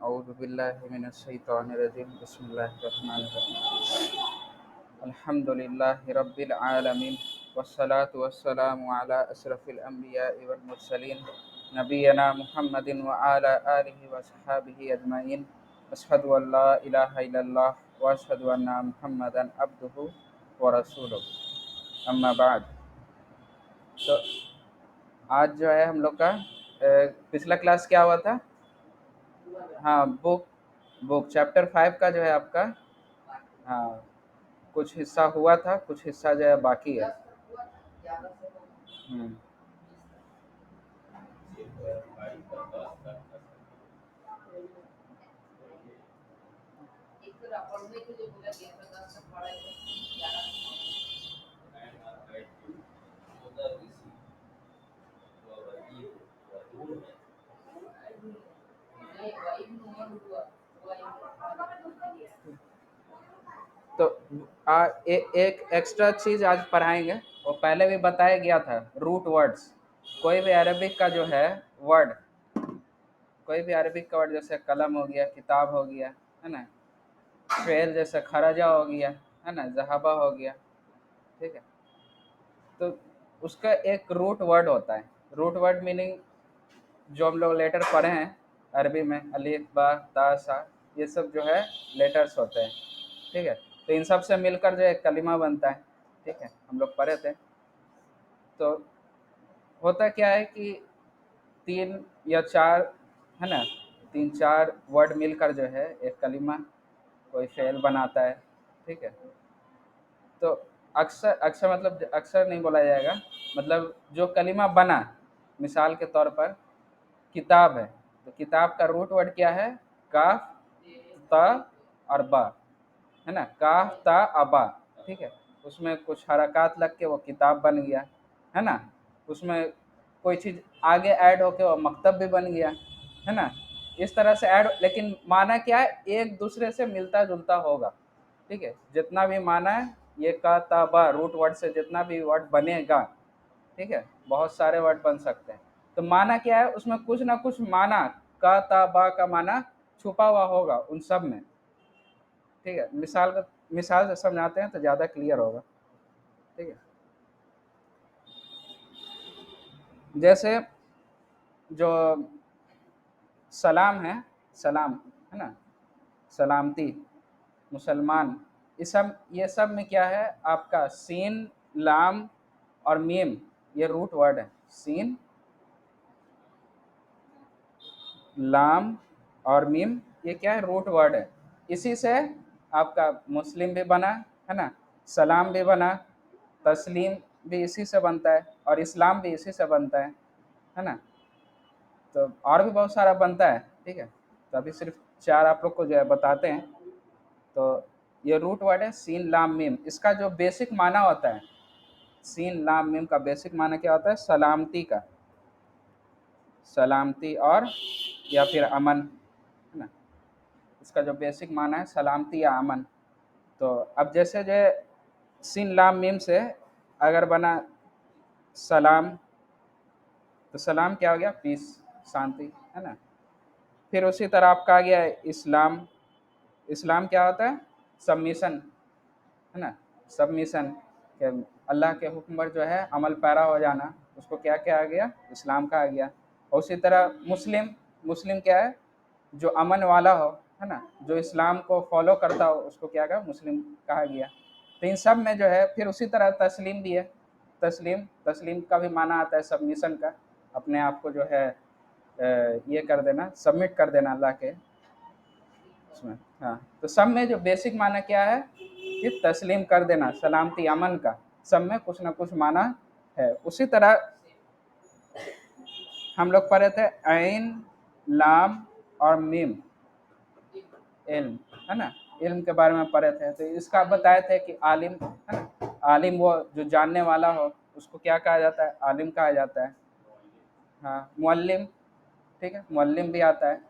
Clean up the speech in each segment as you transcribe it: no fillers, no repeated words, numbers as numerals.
औज़ु बिल्लाहि मिनश शैतानिर रजीम बिस्मिल्लाहिर रहमानिर रहीम अल्हम्दुलिल्लाहि रब्बिल आलमीन वस्सलातु वस्सलामु अला अशरफिल अंबियाइ वल मुरसलीन नबियना मुहम्मदिन व अला आलिहि व अस्हाबिहि अजमईन अशहदु अल्ला इलाहा इल्लल्लाह व अशहदु अन्ना मुहम्मदन अब्दुहु व रसूलुहु अम्मा बाद। तो आज जो है हम लोग का पिछला क्लास क्या हुआ था? हाँ, बुक बुक चैप्टर 5 का जो है आपका, हाँ, कुछ हिस्सा हुआ था, कुछ हिस्सा जो है बाकी है। हम्म, तो एक एक्स्ट्रा चीज आज पढ़ाएंगे, वो पहले भी बताया गया था, रूट वर्ड्स। कोई भी अरबिक का जो है वर्ड, कोई भी अरबिक का वर्ड, जैसे कलम हो गया, किताब हो गया, है ना, फेल जैसे खराजा हो गया, है ना, जहाबा हो गया, ठीक है। तो उसका एक रूट वर्ड होता है। रूट वर्ड मीनिंग जो हम लोग लेटर पढ़े हैं अरबी में, अलिफ बा ता सा, ये सब जो है लेटर्स होते हैं, ठीक है। तो इन सब से मिलकर जो एक कलिमा बनता है, ठीक है, हम लोग पढ़े थे। तो होता क्या है कि 3 या 4, है ना, 3-4 वर्ड मिलकर जो है एक कलिमा, कोई फेल बनाता है, ठीक है। तो अक्सर अक्सर मतलब अक्सर नहीं बोला जाएगा, मतलब जो कलिमा बना, मिसाल के तौर पर किताब है, तो किताब का रूट वर्ड क्या है? काफ ता और बा, है ना, काफ ता अबा, ठीक है। उसमें कुछ हरकत लग के वो किताब बन गया, है ना। उसमें कोई चीज़ आगे ऐड होके वो मकतब भी बन गया, है ना। इस तरह से ऐड, लेकिन माना क्या है? एक दूसरे से मिलता जुलता होगा, ठीक है। जितना भी माना है, ये का ता बा रूट वर्ड से जितना भी वर्ड बनेगा, ठीक है, बहुत सारे वर्ड बन सकते हैं। तो माना क्या है? उसमें कुछ ना कुछ माना, का ता बा का माना छुपा हुआ होगा उन सब में, ठीक है। मिसाल से समझाते हैं तो ज़्यादा क्लियर होगा, ठीक है। जैसे जो सलाम है, सलाम, है ना, सलामती, मुसलमान, ये सब में क्या है? आपका सीन, लाम और मीम, ये रूट वर्ड है। सीन, लाम और मीम, ये क्या है? रूट वर्ड है। इसी से आपका मुस्लिम भी बना, है ना, सलाम भी बना, तस्लीम भी इसी से बनता है, और इस्लाम भी इसी से बनता है ना। तो और भी बहुत सारा बनता है, ठीक है। तो अभी सिर्फ 4 आप लोग को जो है बताते हैं। तो ये रूट वर्ड है सीन लाम मीम। इसका जो बेसिक माना होता है, सीन लाम मीम का बेसिक माना क्या होता है? सलामती का, सलामती और या फिर अमन, है ना। इसका जो बेसिक माना है सलामती या अमन। तो अब जैसे जो है सीन लाम मीम से अगर बना सलाम, तो सलाम क्या हो गया? पीस, शांति, है ना। फिर उसी तरह आपका आ गया इस्लाम। इस्लाम क्या होता है? सबमिशन, है ना, सबमिशन, कि अल्लाह के हुक्म पर जो है अमल पैरा हो जाना, उसको क्या क्या आ गया? इस्लाम का आ गया। और उसी तरह मुस्लिम, मुस्लिम क्या है? जो अमन वाला हो, है ना, जो इस्लाम को फॉलो करता हो, उसको क्या कहा? मुस्लिम कहा गया। तो इन सब में जो है फिर उसी तरह तस्लीम भी है। तस्लीम, तस्लीम का भी माना आता है सबमिशन का, अपने आप को जो है ये कर देना, सबमिट कर देना अल्लाह के उसमें। हाँ, तो सब में जो बेसिक माना क्या है? कि तस्लीम कर देना, सलामती, अमन का, सब में कुछ ना कुछ माना है। उसी तरह हम लोग पढ़े थे ऐन, लाम और मीम, इल्म, है ना, इल्म के बारे में पढ़े थे। तो इसका बताए थे कि आलिम, है ना, आलिम वो जो जानने वाला हो, उसको क्या कहा जाता है? आलिम कहा जाता है। हाँ, मुअल्लिम, ठीक है, मुअल्लिम भी आता है।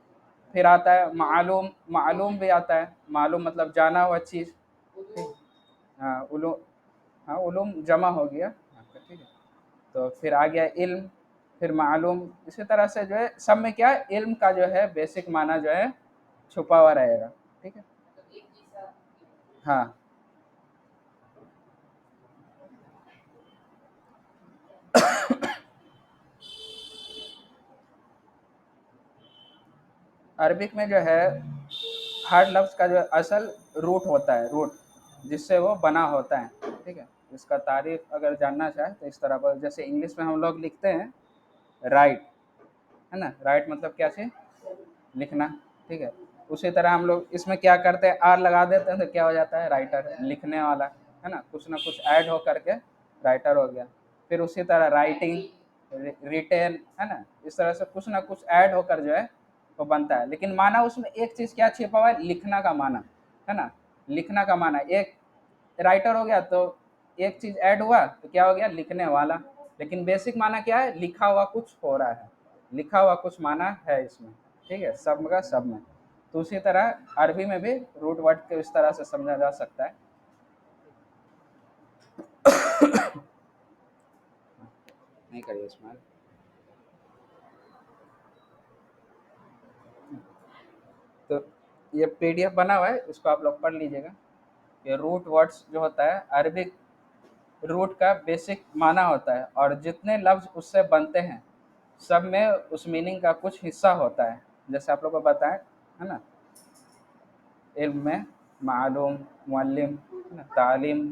फिर आता है मालूम, मालूम भी आता है, मालूम मतलब जाना हुआ चीज़। ठीक, हाँ उलूम, हाँ उलूम जमा हो गया आपका, ठीक है। तो फिर आ गया इल्म, फिर मालूम। इसी तरह से जो है सब में क्या है, इल्म का जो है बेसिक माना जो है छुपा हुआ रहेगा, ठीक है। हाँ, अरबिक में जो है हर लफ्ज़ का जो है असल रूट होता है, रूट जिससे वो बना होता है, ठीक है। इसका तारीफ अगर जानना चाहे तो इस तरह पर, जैसे इंग्लिश में हम लोग लिखते हैं राइट, है ना, राइट मतलब क्या चीज़, लिखना, ठीक है। उसी तरह हम लोग इसमें क्या करते हैं, आर लगा देते हैं तो क्या हो जाता है, राइटर, लिखने वाला, है ना कुछ ऐड हो करके राइटर हो गया। फिर उसी तरह राइटिंग, रिटेन, है ना, इस तरह से कुछ ना कुछ ऐड होकर जो है वो बनता है। लेकिन माना उसमें एक चीज़ क्या छिपा हुआ है, लिखना का माना, है ना, लिखना का माना। एक राइटर हो गया तो एक चीज़ ऐड हुआ तो क्या हो गया, लिखने वाला। लेकिन बेसिक माना क्या है, लिखा हुआ कुछ हो रहा है, लिखा हुआ कुछ माना है इसमें, ठीक है, सब का सब में। तो उसी तरह अरबी में भी रूट वर्ड को इस तरह से समझा जा सकता है। नहीं करिए इसमें। तो ये पीडीएफ बना हुआ है, इसको आप लोग पढ़ लीजिएगा। ये रूट वर्ड्स जो होता है अरबिक, रूट का बेसिक माना होता है, और जितने लफ्ज़ उससे बनते हैं सब में उस मीनिंग का कुछ हिस्सा होता है। जैसे आप लोग को बताएं, है ना, इल्म में मालूम, मुअल्लिम, है ना, तालीम।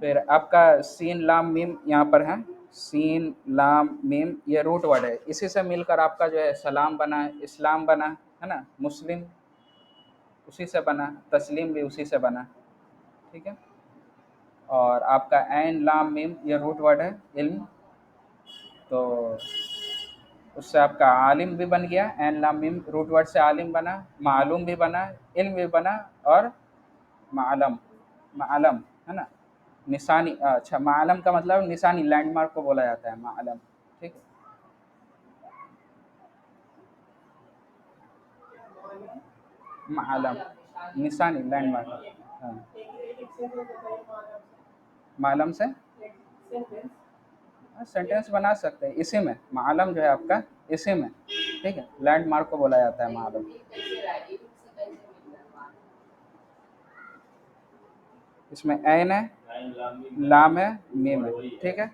फिर आपका सीन लाम मीम यहाँ पर है, सीन लाम मीम ये रूट वर्ड है, इसी से मिलकर आपका जो है सलाम बना है, इस्लाम बना है ना, मुस्लिम उसी से बना, तस्लीम भी उसी से बना, ठीक है। और आपका ऐन लाम मीम ये रूट वर्ड है, इल्म, तो उससे आपका आलिम भी बन गया, ऐन लाम मीम रूट वर्ड से आलिम बना, मालूम भी बना, इल्म भी बना, और मालम, मालम, है ना, निशानी। अच्छा, मालम का मतलब निशानी, लैंडमार्क को बोला जाता है मालम, ठीक है। मालम निशानी, लैंडमार्क, हाँ। मालम से सेंटेंस बना सकते हैं, इसी में मालम जो है आपका, इसी में, ठीक है, लैंडमार्क को बोला जाता है मालम। इसमें ऐन है, लाम है, मीम है, ठीक है।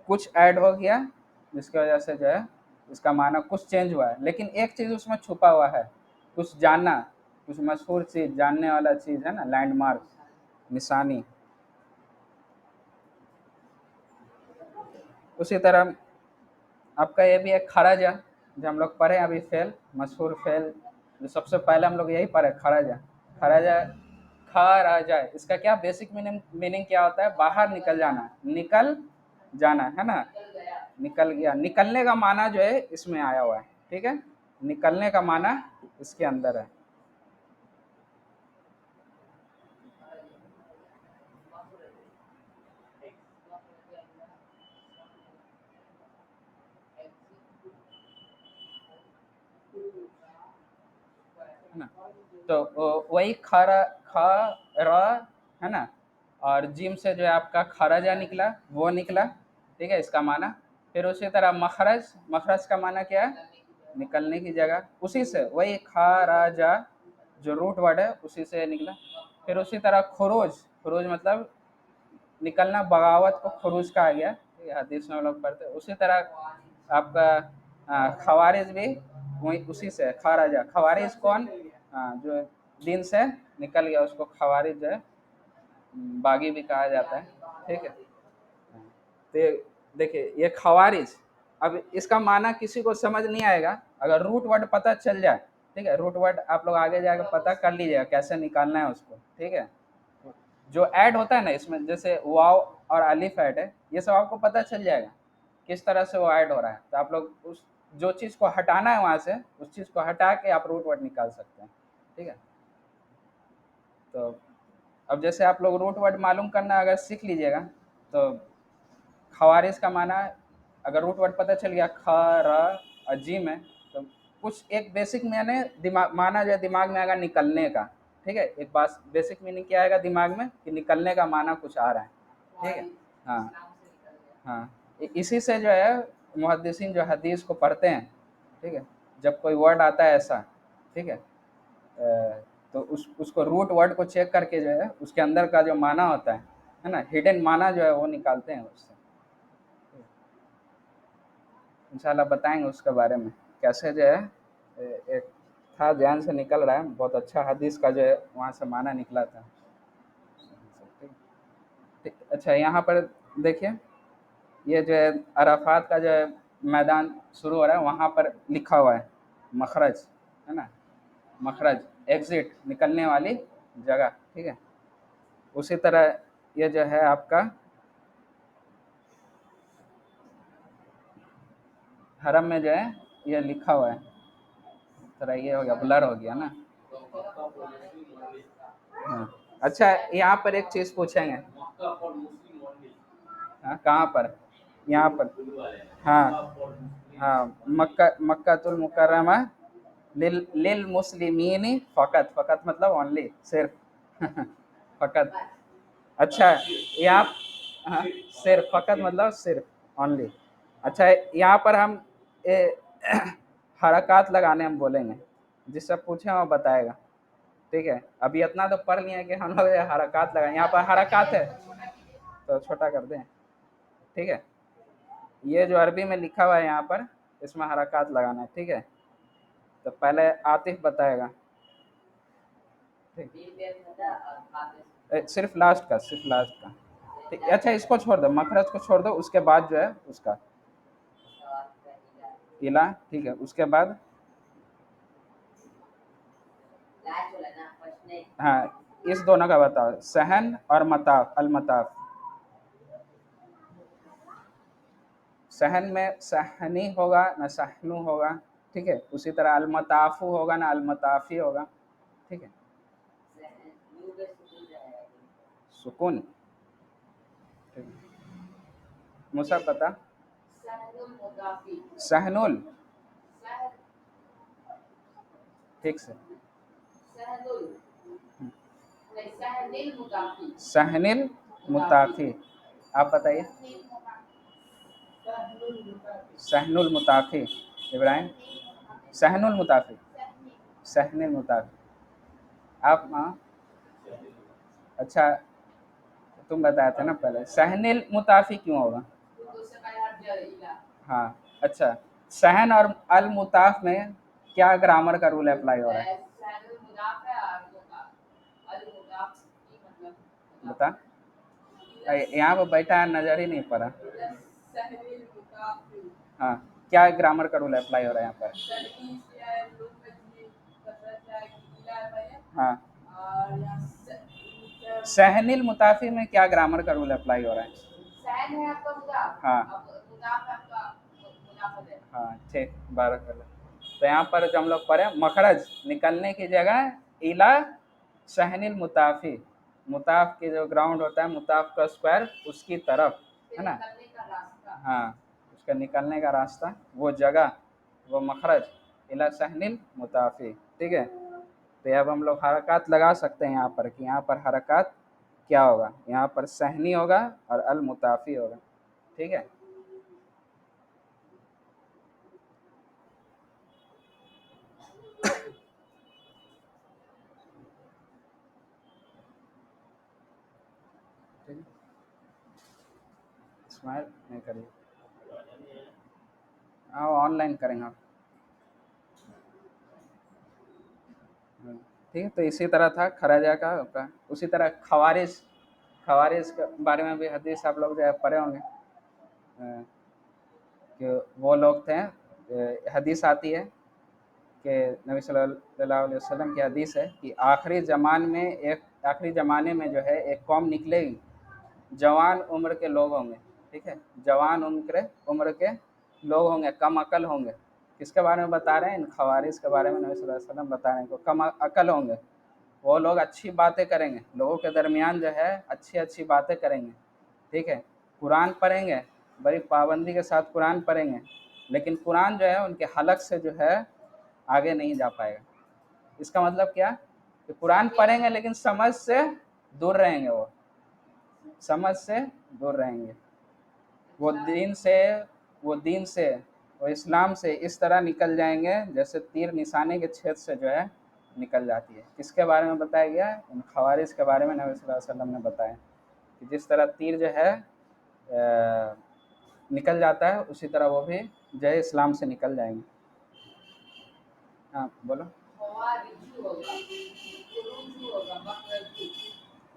कुछ ऐड हो गया जिसकी वजह से जो है इसका माना कुछ चेंज हुआ है, लेकिन एक चीज़ उसमें छुपा हुआ है, कुछ जानना, कुछ मशहूर चीज़, जानने वाला चीज़ है ना, लैंडमार्क, निशानी। उसी तरह आपका ये भी एक खराजा, जो हम लोग पढ़े अभी, फेल, मशहूर फेल, जो सबसे पहले हम लोग यही पढ़े, खराजा। खराजा, खा राजा, इसका क्या बेसिक मीनिंग, मीनिंग क्या होता है, बाहर निकल जाना, निकल जाना, है ना, निकल गया, निकलने का माना जो है इसमें आया हुआ है, ठीक है, निकलने का माना इसके अंदर है ना। तो वही खरा, ख र, है ना, और जिम से जो है आपका खराजा निकला, वो निकला, ठीक है, इसका माना। फिर उसी तरह मखरज, मखरज का माना क्या है, निकलने की जगह, उसी से वही खराजा जो रूट वर्ड है उसी से निकला। फिर उसी तरह खुरूज, खुरूज मतलब निकलना, बगावत को खुरूज कहा गया, ये हदीस में हम लोग पढ़ते हैं। उसी तरह आपका खवारिज भी वही उसी से, खाराजा, खवारिज कौन, जो दिन से निकल गया उसको खवारिज जो है बागी भी कहा जाता है, ठीक है। तो देखिए ये खवारिज, अब इसका माना किसी को समझ नहीं आएगा, अगर रूट वर्ड पता चल जाए, ठीक है, रूट वर्ड आप लोग आगे जाकर पता कर लीजिएगा कैसे निकालना है उसको, ठीक है। जो ऐड होता है ना इसमें, जैसे वाव और अलिफ ऐड है, ये सब आपको पता चल जाएगा किस तरह से वो ऐड हो रहा है। तो आप लोग उस जो चीज़ को हटाना है वहाँ से, उस चीज़ को हटा के आप रूट वर्ड निकाल सकते हैं, ठीक है। तो अब जैसे आप लोग रूट वर्ड मालूम करना अगर सीख लीजिएगा, तो खवारिज का माना अगर रूट वर्ड पता चल गया ख र और जिम है, तो कुछ एक बेसिक मैंने दिमाग माना जो दिमाग में आएगा निकलने का। ठीक है, एक बात बेसिक मीनिंग क्या आएगा दिमाग में कि निकलने का माना कुछ आ रहा है। ठीक है, हाँ हाँ, इसी से जो है मुहद्दिसीन जो हदीस को पढ़ते हैं, ठीक है, जब कोई वर्ड आता है ऐसा, ठीक है, तो उसको रूट वर्ड को चेक करके जो है उसके अंदर का जो माना होता है ना, हिडन माना जो है वो निकालते हैं उससे। इंशाल्लाह बताएंगे उसके बारे में कैसे जो है एक था ध्यान से निकल रहा है, बहुत अच्छा हदीस का जो है वहाँ से माना निकला था। ठीक, अच्छा यहाँ पर देखिए, ये जो है अराफात का जो है मैदान शुरू हो रहा है, वहाँ पर लिखा हुआ है मखरज, है ना, मखरज एग्जिट निकलने वाली जगह। ठीक है, उसी तरह ये जो है आपका हरम में जो है ये लिखा हुआ है, थोड़ा ये हो गया ब्लर हो गया ना। हाँ, अच्छा यहाँ पर एक चीज़ पूछेंगे। हाँ, कहाँ पर? यहाँ पर, हाँ हाँ, मक्कातुल मुकर्रमा लिल लिल मुस्लिमीन फ़कत, फ़कत मतलब ओनली, सिर्फ फ़कत। अच्छा यहाँ, हाँ, सिर्फ फ़कत मतलब सिर्फ ओनली। अच्छा यहाँ पर हम ए, हरकत लगाने हम बोलेंगे, जिससे पूछे वो बताएगा। ठीक है, अभी इतना तो पढ़ लिया कि हम लोग हरकत लगाए, यहाँ पर हरकत है तो छोटा कर दें। ठीक है, ये जो अरबी में लिखा हुआ है यहाँ पर, इसमें हरकत लगाना है। ठीक है, तो पहले आतिफ बताएगा। ठीक, सिर्फ लास्ट का, सिर्फ लास्ट का। ठीक, अच्छा इसको छोड़ दो, मखरज को छोड़ दो, उसके बाद जो है उसका इला। ठीक है, उसके बाद हाँ, इस दोनों का बताओ, सहन और मताफ, अल मताफ। सहन में सहनी होगा ना सहनू होगा। ठीक है, उसी तरह अलमताफू होगा ना अलमताफी होगा। ठीक है, सुकून। ठीक है, मुसा पता सहनुल, ठीक से सहनिल मुताफी, आप बताइए। सहनुल मुताफी, इब्राहिम सहनुल मुताफी, सहनिल मुताफी। आप हाँ, अच्छा तुम बताए थे ना पहले, सहनिल मुताफी क्यों होगा? हाँ, अच्छा, सहन और अल मुताफ में क्या ग्रामर का रूल अप्लाई हो रहा है? बता, यहाँ पर बैठा है नजर ही नहीं पड़ा। हाँ, क्या ग्रामर का रूल अप्लाई हो रहा है यहाँ पर? हाँ, सहनिल मुताफी में क्या ग्रामर का रूल अप्लाई हो रहा है? हाँ हाँ, ठीक, बारक। तो यहाँ पर जब हम लोग पढ़े मखरज निकलने की जगह इला सहनिल मुताफी, मुताफ के जो ग्राउंड होता है, मुताफ का स्क्वायर उसकी तरफ, है ना, हाँ, उसका निकलने का रास्ता, वो जगह, वो मखरज इला सहनिल मुताफी। ठीक है, तो अब हम लोग हरकत लगा सकते हैं यहाँ पर कि यहाँ पर हरकत क्या होगा, यहाँ पर सहनी होगा और अल मुताफी होगा। ठीक है, स्माइल नहीं करिए, हाँ ऑनलाइन करेंगे आप। ठीक है, तो इसी तरह था खराजा का। उसी तरह खवारिज, खवारिज के बारे में भी हदीस आप लोग जो है पढ़े होंगे, कि वो लोग थे, हदीस आती है कि नबी सल्लल्लाहु अलैहि वसल्लम की हदीस है कि आखिरी ज़माने में जो है एक कौम निकलेगी, जवान उम्र के लोग होंगे। ठीक है, जवान उम्र के लोग होंगे, कम अकल होंगे। किसके बारे में बता रहे हैं? इन खवारिज के बारे में नबी सल्लल्लाहु अलैहि वसल्लम बता रहे हैं, कम अकल होंगे। वो लोग अच्छी बातें करेंगे, लोगों के दरमियान जो है अच्छी अच्छी बातें करेंगे। ठीक है, कुरान पढ़ेंगे बड़ी पाबंदी के साथ कुरान पढ़ेंगे, लेकिन कुरान जो है उनके हलक से जो है आगे नहीं जा पाएगा। इसका मतलब क्या कि कुरान पढ़ेंगे लेकिन समझ से दूर रहेंगे, वो समझ से दूर रहेंगे। वो दीन से वो दीन से वो इस्लाम से इस तरह निकल जाएंगे जैसे तीर निशाने के छेद से जो है निकल जाती है। किसके बारे में बताया गया? इन खवारिज के बारे में नबी सल्लल्लाहु अलैहि वसल्लम ने बताया कि जिस तरह तीर जो है निकल जाता है, उसी तरह वो भी जो है इस्लाम से निकल जाएंगे। हाँ बोलो।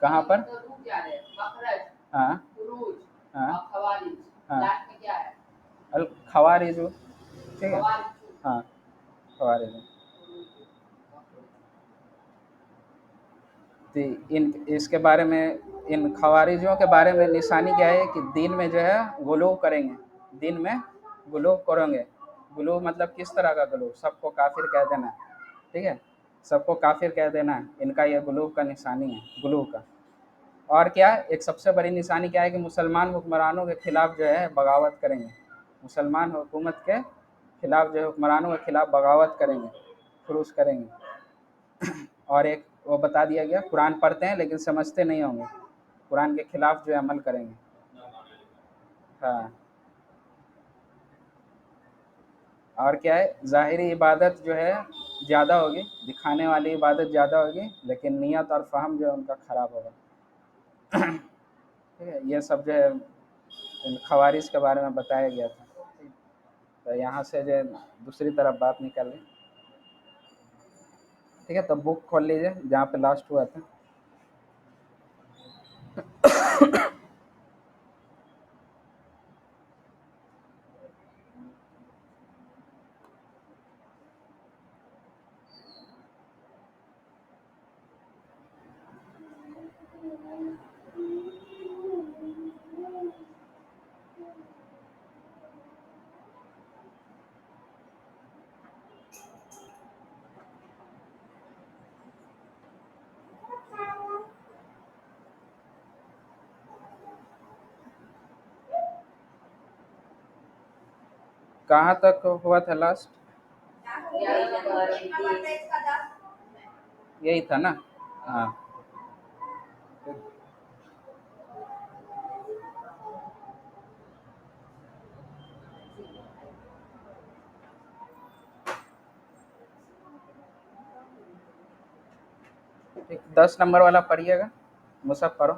कहाँ पर? हाँ हाँ हाँ, अल खवारिज, ठीक है, हाँ खवारिज। तो इन इसके बारे में, इन खवारिजियों के बारे में निशानी क्या है कि दीन में जो है गुलू करेंगे, दीन में गुलू करेंगे। गुलू मतलब किस तरह का गुलू? सबको काफिर कह देना, ठीक है, सबको काफिर कह देना, इनका ये गुलू का निशानी है, गुलू का। और क्या, एक सबसे बड़ी निशानी क्या है कि मुसलमान हुक्मरानों के खिलाफ जो है बगावत करेंगे, मुसलमान हुकूमत के खिलाफ जो है हुक्मरानों के खिलाफ बगावत करेंगे, खुरूज करेंगे। और एक वो बता दिया गया, कुरान पढ़ते हैं लेकिन समझते नहीं होंगे, कुरान के खिलाफ जो है अमल करेंगे। हाँ, और क्या है, ज़ाहिरी इबादत जो है ज़्यादा होगी, दिखाने वाली इबादत ज़्यादा होगी, लेकिन नियत और फ़हम जो है उनका ख़राब होगा। ठीक है, ये सब जो है इन खवारिज के बारे में बताया गया था। तो यहाँ से जो है दूसरी तरफ बात निकल ली। ठीक है, तो बुक खोल लीजिए जहाँ पे लास्ट हुआ था। कहाँ तक हुआ था लास्ट? यही था ना? हाँ, ठीक, 10 नंबर वाला पढ़िएगा, मुसहफ पढ़ो,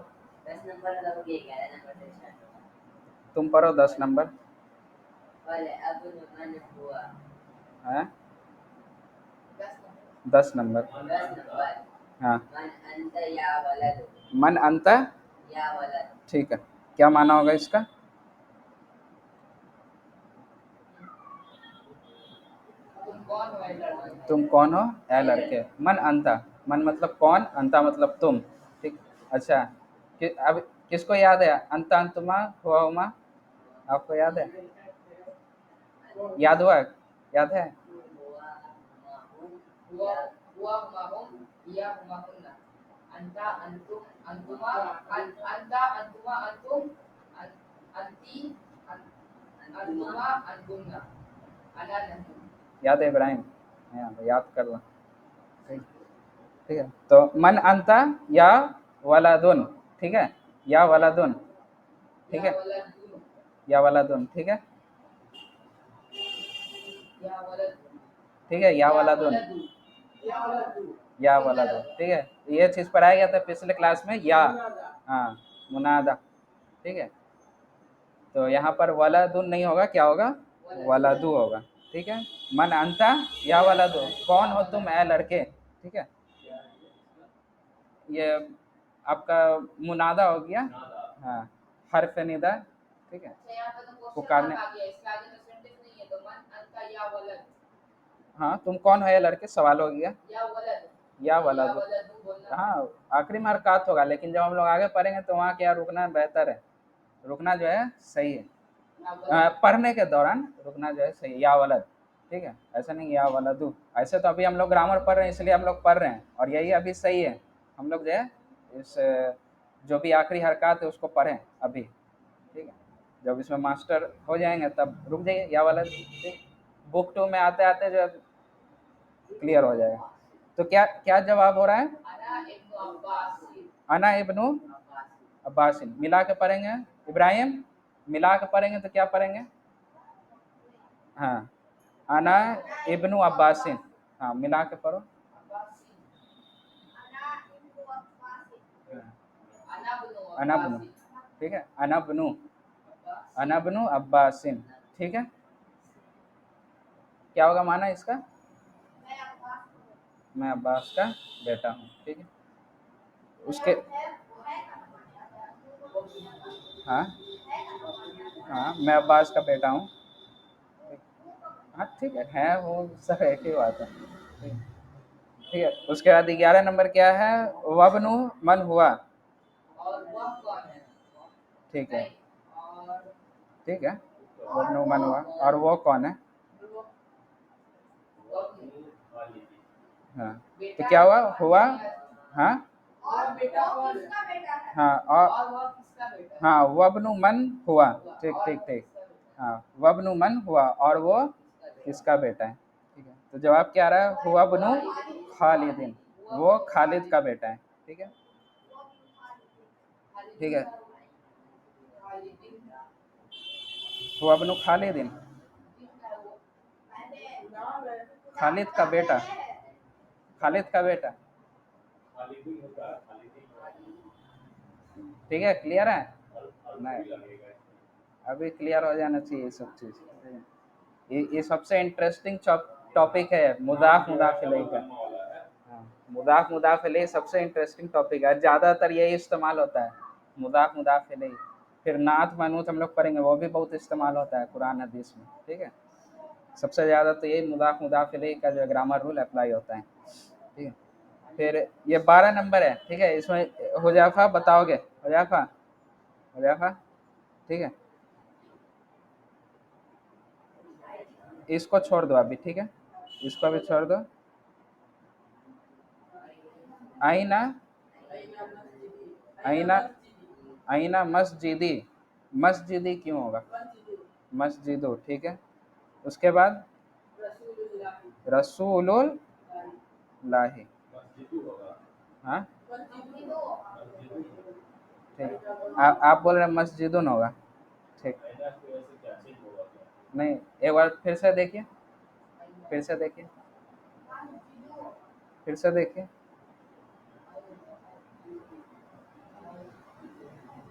तुम पढ़ो 10 नंबर। हाँ, 10 नंबर। हाँ, मन अंत, ठीक है, क्या माना होगा इसका? तुम कौन हो ए लड़के? मन अंता, मन मतलब कौन, अंता मतलब तुम, ठीक। अच्छा, अब किसको याद है अंता अंतुमा हुआ उमा? आपको याद है? याद हुआ? याद है? याद है इब्राहिम? याद कर लो, ठीक, ठीक है। तो मन अंता या वलादुन, ठीक है, या वलादुन, ठीक है, या वलादुन, ठीक है, ठीक है, या वलादुन, या वलादुन, ठीक है। ये चीज पढ़ाया गया था पिछले क्लास में, या, हाँ, मुनादा, ठीक है। तो यहाँ पर वलादुन नहीं होगा, क्या होगा? वलादू होगा, ठीक है। मन अंता या वलादू, कौन हो तुम ए लड़के, ठीक है। ये आपका मुनादा हो गया, हाँ, हर्फ निदा, ठीक है, पुकारने। हाँ, तुम कौन हो ये लड़के, सवाल हो गया, या वलादू, हाँ, आखिरी में हरकत होगा, लेकिन जब हम लोग आगे पढ़ेंगे तो वहाँ क्या रुकना बेहतर है, रुकना जो है सही है, पढ़ने के दौरान रुकना जो है सही है, या वलद, ठीक है, ऐसा नहीं या वलदू। ऐसे तो अभी हम लोग ग्रामर पढ़ रहे हैं इसलिए हम लोग पढ़ रहे हैं, और यही अभी सही है, हम लोग जो है इस जो भी आखिरी हरकत है उसको पढ़ें अभी, ठीक है। जब इसमें मास्टर हो जाएंगे तब रुक जाइए, या वाला बुक 2 में आते आते जो क्लियर हो जाएगा। तो क्या क्या जवाब हो रहा है? अना इब्नु अब्बासिन। मिला के पढ़ेंगे इब्राहिम, मिला के पढ़ेंगे तो क्या पढ़ेंगे? हाँ, अना इब्नु अब्बासिन। हाँ, मिला के पढ़ो। अनबनु, ठीक है, अनबनु अब्बासिन, ठीक है। क्या होगा माना इसका? मैं अब्बास का बेटा हूँ, ठीक है। उसके हाँ हाँ, मैं अब्बास का बेटा हूँ। हाँ ठीक है वो सब एक ही बात है, ठीक है। उसके बाद 11 नंबर क्या है? वबनु मन हुआ, ठीक है, ठीक है। वबनु मन हुआ, और वो कौन है? हाँ, तो क्या हुआ? हाँ हाँ, और हाँ, वबनु मन हुआ, ठीक ठीक ठीक। हाँ, वबनु मन हुआ, और वो किसका बेटा है? ठीक है, तो जवाब क्या आ रहा है? हुआ बनु खालिदिन, वो खालिद का बेटा है, ठीक है, ठीक है। हुआ बनु खालिदिन, खालिद का बेटा, खालिद का बेटा, ठीक है। क्लियर है? नहीं, अभी क्लियर हो जाना चाहिए सब चीज। ये सबसे इंटरेस्टिंग टॉपिक है मुदाफ मुदाफ इलैहि का। हाँ, मुदाफ मुदाफ इलैहि सबसे इंटरेस्टिंग टॉपिक है, ज़्यादातर यही इस्तेमाल होता है, मुदाफ मुदाफ इलैहि। फिर नात मनूत हम लोग पढ़ेंगे, वो भी बहुत इस्तेमाल होता है कुरान हदीस में, ठीक है। सबसे ज़्यादा तो यही मुदाफ मुदाफ इलैहि का जो ग्रामर रूल अप्लाई होता है, ठीक है। फिर ये 12 नंबर है, ठीक है। इसमें हुज़ैफा बताओगे, हुज़ैफा, हुज़ैफा, ठीक है। इसको छोड़ दो अभी, ठीक है, इसको भी छोड़ दो। आईना, आईना, आईना मस्जिदी, मस्जिदी क्यों होगा? मस्जिदो, ठीक है। उसके बाद रसूलुल लाही, हाँ ठीक। आप बोल रहे हैं मस्जिदुन होगा, ठीक। नहीं, एक बार फिर से देखिए, फिर से देखिए, फिर से देखिए,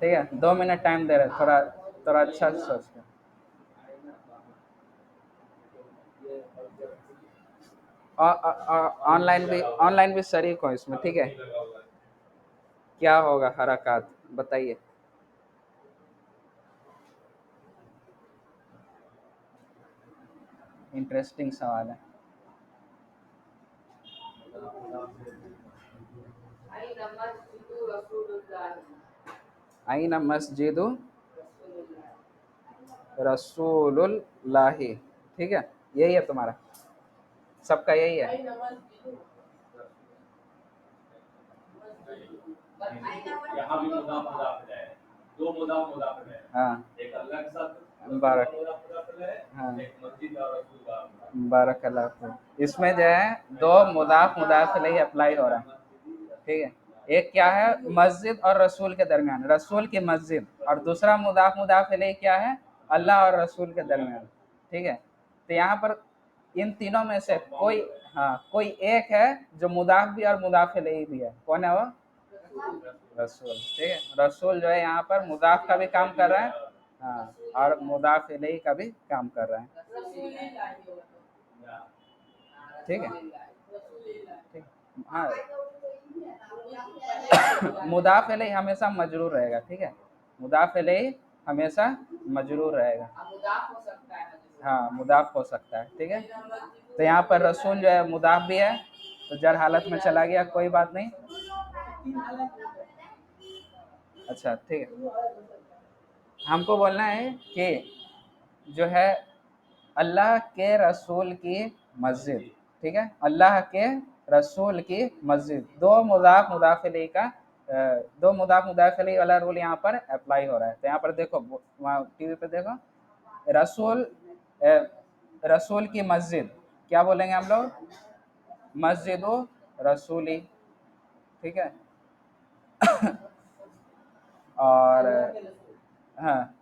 ठीक है। 2 मिनट टाइम दे रहे, थोड़ा थोड़ा अच्छा से सोच के। ऑनलाइन भी शरीक हो इसमें, ठीक है। क्या होगा हरकत, बताइए। इंटरेस्टिंग सवाल है। आईना मस्जिदु रसूलुल्लाही, ठीक है, यही है तुम्हारा, सबका यही है। हाँ, बारक, हाँ, बारक अल्लाह फिक। इसमें जो है दो मुदाफ मुदाफ इलैहि अप्लाई हो रहा है, ठीक है। एक क्या है? मस्जिद और रसूल के दरमियान, रसूल की मस्जिद, और दूसरा मुदाफ मुदाफ इलैहि क्या है? अल्लाह और रसूल के दरमियान, ठीक है। तो यहाँ पर इन तीनों में से कोई, हाँ, कोई एक है जो मुदाफ भी और मुदाफ इलैहि भी है। कौन है वो? रसूल, ठीक है। रसूल जो है यहाँ पर मुदाफ का भी काम कर रहा है, हाँ, और मुदाफ इलैहि का भी काम कर रहा है, ठीक है, ठीक। हाँ, मुदाफ इलैहि हमेशा मजरूर रहेगा, ठीक है, मुदाफ इलैहि हमेशा मजरूर रहेगा। हाँ, मुदाफ हो सकता है, ठीक है। तो यहाँ पर रसूल जो है मुदाफ भी है, तो जर हालत में चला गया, कोई बात नहीं। अच्छा, ठीक है। हमको बोलना है कि जो है अल्लाह के रसूल की मस्जिद, ठीक है, अल्लाह के रसूल की मस्जिद, दो मुदाफ मुदाफ इलैहि का दो मुदाफ मुदाफ अलैहि वाला रूल यहाँ पर अप्लाई हो रहा है। तो यहाँ पर देखो, वहाँ टीवी पे देखो, रसूल, रसूल की मस्जिद, क्या बोलेंगे हम लोग? मस्जिद रसूली, ठीक है। और हाँ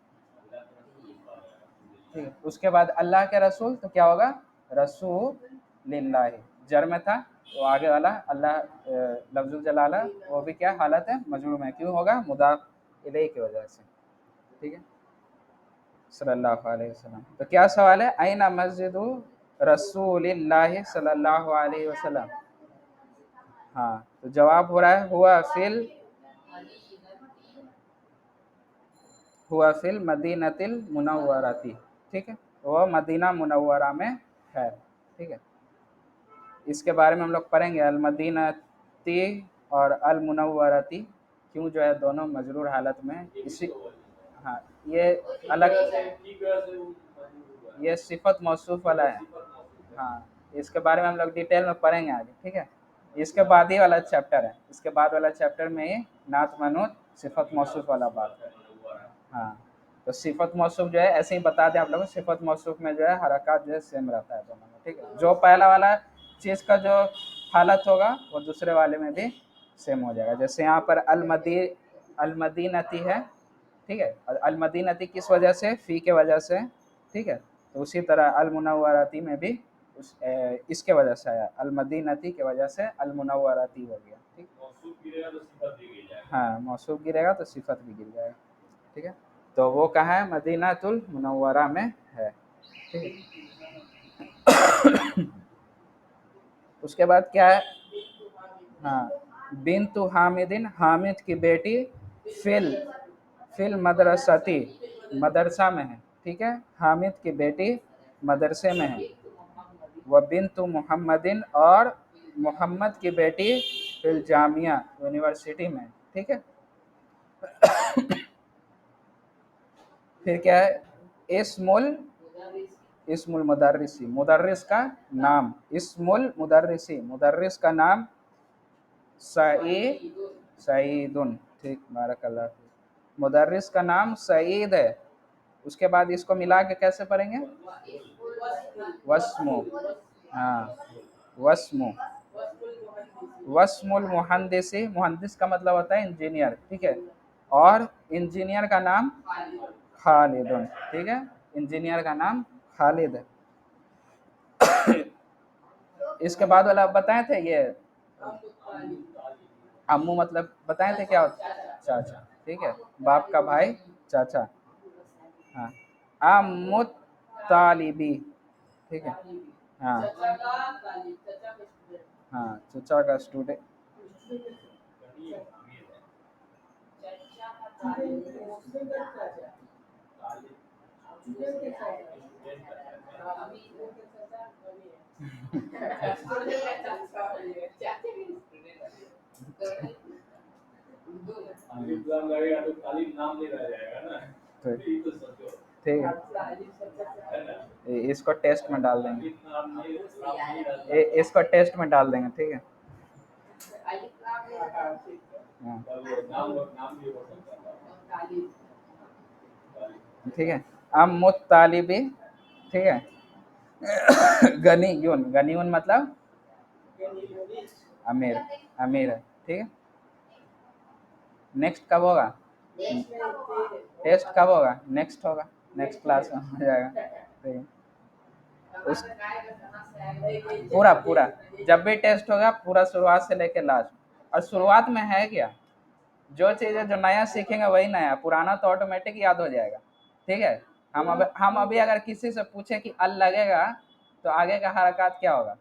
ठीक है, उसके बाद अल्लाह के रसूल तो क्या होगा? रसूलिल्लाह, जर में था तो आगे वाला अल्लाह लफ्जुल जलाला वो भी क्या हालत है? मजरूर में। क्यों होगा? मुदाफ इलैहि की वजह से, ठीक है, सल्लल्लाहु अलैहि वसल्लम। तो क्या सवाल है? अयना मस्जिदु रसूलिल्लाह सल्लल्लाहु अलैहि वसल्लम। हाँ, तो जवाब हो रहा है हुआ फिल मदीनतिल मुनव्वरती, ठीक है, तो वह मदीना मुनव्वरा में है, ठीक है। इसके बारे में हम लोग पढ़ेंगे, अल मदीनती और अल मुनव्वरती क्यों जो है दोनों मजरूर हालत में, इसी, हाँ, ये अलग, ये सिफत मौसूफ वाला है। हाँ, इसके बारे में हम लोग डिटेल में पढ़ेंगे आगे, ठीक है। इसके बाद ही वाला चैप्टर है, इसके बाद वाला चैप्टर में ही नात मनूत सिफत मौसूफ वाला बात है। हाँ, तो सिफत मौसूफ जो है ऐसे ही बता दें आप लोगों को, सिफत मौसूफ में जो है हरकत जो है सेम रहता है दोनों में, ठीक है। जो पहला वाला चीज़ का जो हालत होगा वो दूसरे वाले में भी सेम हो जाएगा। जैसे यहाँ पर अलमदीनती है, ठीक है, और अलमदीनती किस वजह से? फ़ी के वजह से, ठीक है। तो उसी तरह अलमुनव्वरती में भी इसके वजह से आया, अलमदीनती के वजह से अलमुनव्वरती हो गया, ठीक। हाँ, मौसूफ गिरेगा तो सिफत भी गिर जाएगा, ठीक है। तो वो कहाँ है? मदीनातुल मुनव्वरा में है, ठीक है। उसके बाद क्या है? हाँ, बिन्तु हामिदिन, हामिद की बेटी, फिल फिल मदरसती, मदरसा में है, ठीक है। हामिद की बेटी मदरसे में है। व बिन्तु मुहम्मदिन, और मोहम्मद की बेटी फिल जामिया, यूनिवर्सिटी में, ठीक है। फिर क्या है? इस्मुल इस्मुल मुदर्रिसी, मुदर्रिस का नाम, इस्मुल मुदर्रिसी, मुदर्रिस का नाम, सईद, सईदुन, ठीक, बारकल्लाह फीक। मुदर्रिस का नाम सईद है। उसके बाद इसको मिला के कैसे पढ़ेंगे? वस्मु, हाँ, वस्मु, वस्मुल मुहंदिसी, मुहंदिस का मतलब होता है इंजीनियर, ठीक है, और इंजीनियर का नाम खालिदुन, ठीक है, इंजीनियर का नाम खालिद है। इसके बाद वाला आप बताए थे, ये अम्मू मतलब बताए थे क्या होता? चाचा, ठीक है, बाप का भाई चाचा। हाँ, अम्मु तालिबी, ठीक है। हाँ हाँ, चाचा का स्टूडेंट। ठीक है, इसको टेस्ट में डाल देंगे, इसको टेस्ट में डाल देंगे, ठीक है। हाँ, ठीक है, अम मुत्तालिबी, ठीक है। गनीयुन, गनीयुन मतलब अमीर, अमीर है, ठीक है। नेक्स्ट कब होगा? टेस्ट कब होगा? नेक्स्ट होगा, नेक्स्ट क्लास में हो जाएगा, ठीक है। उस पूरा पूरा जब भी टेस्ट होगा पूरा शुरुआत से लेकर लास्ट। और शुरुआत में है क्या? जो चीज़ें जो नया सीखेंगे वही नया, पुराना तो ऑटोमेटिक याद हो जाएगा, ठीक है। हम अभी अगर किसी से पूछे कि अल लगेगा तो आगे का हरकत क्या होगा?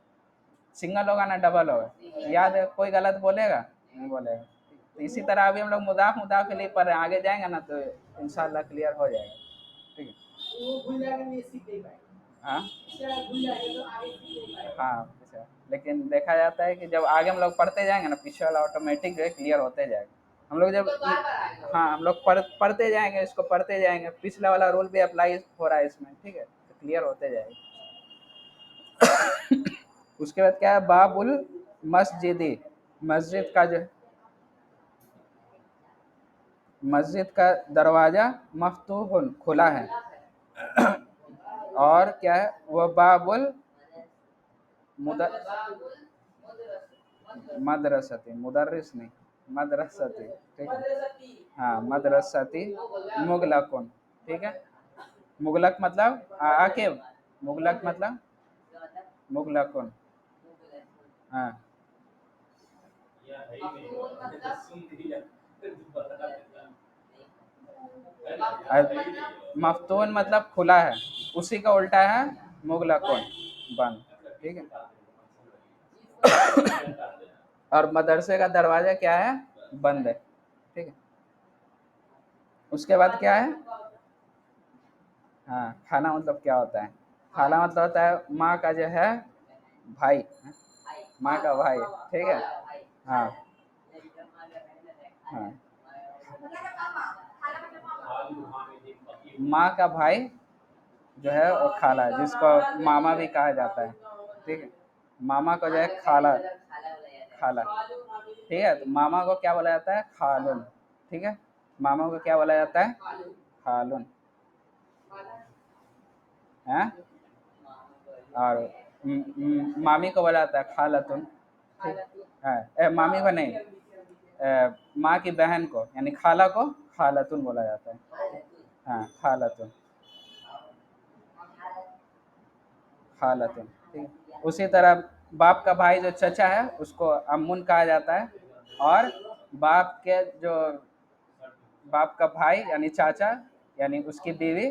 सिंगल होगा ना डबल होगा? याद है? कोई गलत बोलेगा? नहीं बोलेगा। तो इसी तरह अभी हम लोग मुदाफ मुदाफ के लिए पढ़ रहे हैं, आगे जाएंगे ना तो इंशाल्लाह क्लियर हो जाएगा, ठीक है। हाँ हाँ, अच्छा। लेकिन देखा जाता है कि जब आगे हम लोग पढ़ते जाएंगे ना, पीछे वाला ऑटोमेटिक जो है क्लियर होते जाएगा। हम लोग जब, हाँ, हम लोग पढ़ते जाएंगे, इसको पढ़ते जाएंगे, पिछला वाला रूल भी अप्लाई हो रहा है इसमें, ठीक है, तो क्लियर होते जाएगा। उसके बाद क्या है? बाबुल मस्जिदी, मस्जिद का जो, मस्जिद का दरवाजा मफ्तूहुन खुला है। और क्या है? वह बाबुल मुद मदरसती, मुदर्रिस नहीं, मदरसती, ठीक है। हाँ, मदरसती मुगलकुन, ठीक है। मुगलक मतलब आकिब, मुगलक मतलब मुगलकुन। हाँ, मफ्तून मतलब खुला है, उसी का उल्टा है मुगलकुन, बंद, ठीक है। और मदरसे का दरवाजा क्या है? बंद है, ठीक है। उसके बाद क्या है? हाँ, खाना मतलब क्या होता है? खाला मतलब होता है माँ का जो है भाई, माँ का भाई, ठीक है। हाँ हाँ, माँ का भाई जो है वो खाला है, जिसको मामा भी कहा जाता है, ठीक है। मामा को जो है खाला, खाला, ठीक है। तो मामा को क्या बोला जाता है? खालुन, ठीक है। मामा को क्या बोला जाता है? खालुन है। और मामी को बोला जाता है खालतुन, ठीक है। मामी को नहीं, माँ की बहन को यानी खाला को खालतुन बोला जाता है। हाँ, खालतुन, खालतुन, ठीक है। उसी तरह बाप का भाई जो चचा है उसको अम्मुन कहा जाता है। और बाप के जो बाप का भाई यानी चाचा, यानी उसकी बीवी